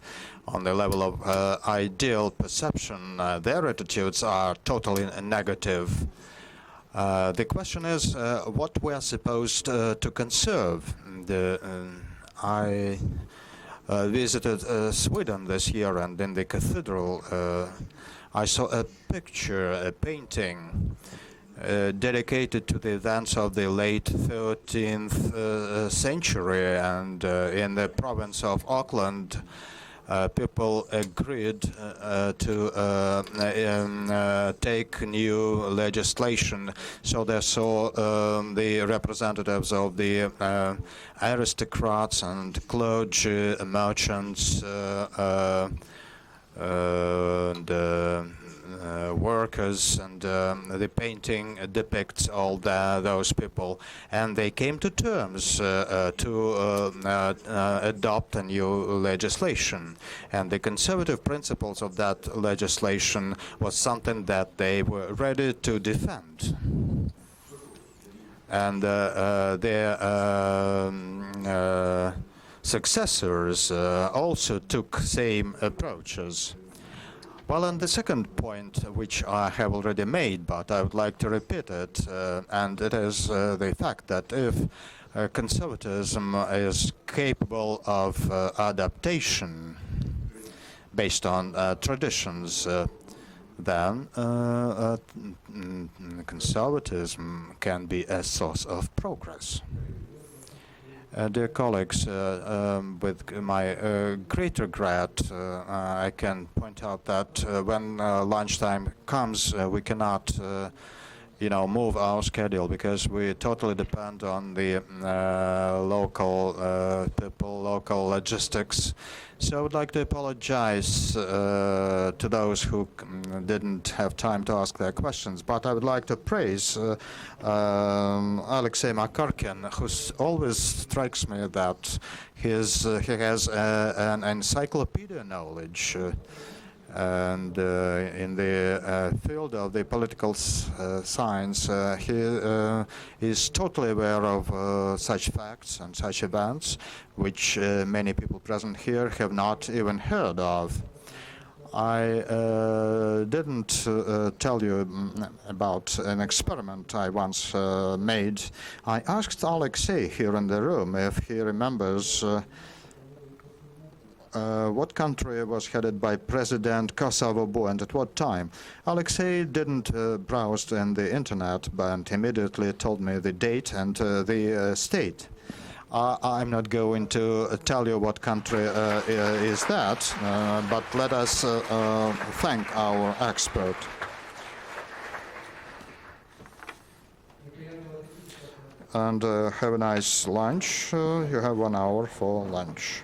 on the level of ideal perception, their attitudes are totally negative. The question is what we are supposed to conserve. I visited Sweden this year, and in the cathedral I saw a picture, a painting dedicated to the events of the late 13th century, and in the province of Auckland people agreed to take new legislation. So they saw the representatives of the aristocrats and clergy, merchants, and workers, and the painting depicts all those people, and they came to terms to adopt a new legislation, and the conservative principles of that legislation was something that they were ready to defend. And their successors also took same approaches. Well, and the second point, which I have already made, but I would like to repeat it, and it is the fact that if conservatism is capable of adaptation based on traditions, then conservatism can be a source of progress. Dear colleagues, with my great regret, I can point out that when lunchtime comes, we cannot move our schedule, because we totally depend on the local people, local logistics. So I would like to apologize to those who didn't have time to ask their questions, but I would like to praise Alexey Makarkin, who always strikes me that he has an encyclopedia knowledge. And in the field of the political science, he is totally aware of such facts and such events, which many people present here have not even heard of. I didn't tell you about an experiment I once made. I asked Alexey here in the room if he remembers what country was headed by President Kosovo and at what time. Alexey didn't browse in the internet, but immediately told me the date and the state. I'm not going to tell you what country is that, but let us thank our expert. And have a nice lunch. You have 1 hour for lunch.